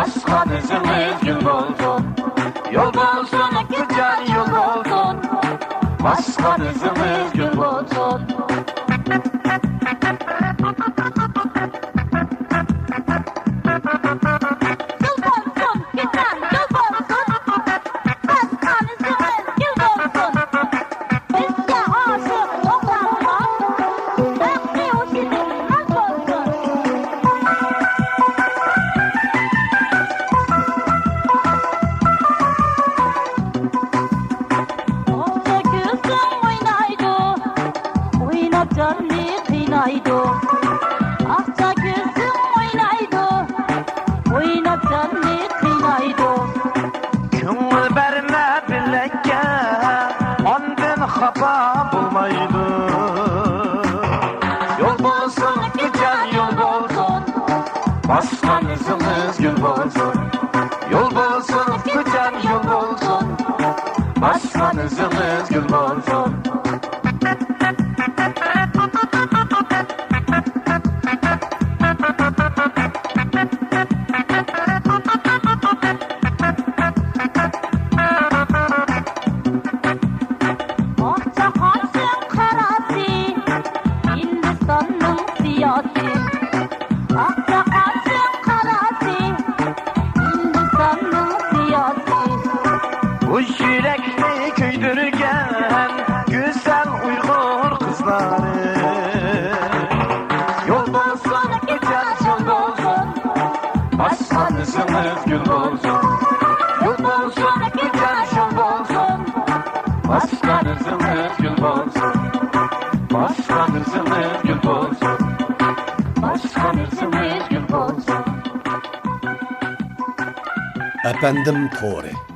Başkanızımız gül olsun. Yol olsun güzel yol olsun. Başkanızımız gül olsun. Canlı kıynaydı, akça gözüm oynaydı, oynap canlı kıynaydı. Köngül berme bilekке, ondan xafa bulmaydı. Yol olsun güzel yol olsun. Başkanızımız gül olsun. Yol olsun güzel yol olsun. Başkanızımız gül olsun. Bu yürekli köydürgen güzel Uygur kızları. Yol olsun güzel yol olsun. Başkanızımız gül olsun. Yol olsun güzel yol olsun. Başkanızımız gül olsun. Başkanızımız gül olsun. Başkanızımız gül olsun. Efendim Tore.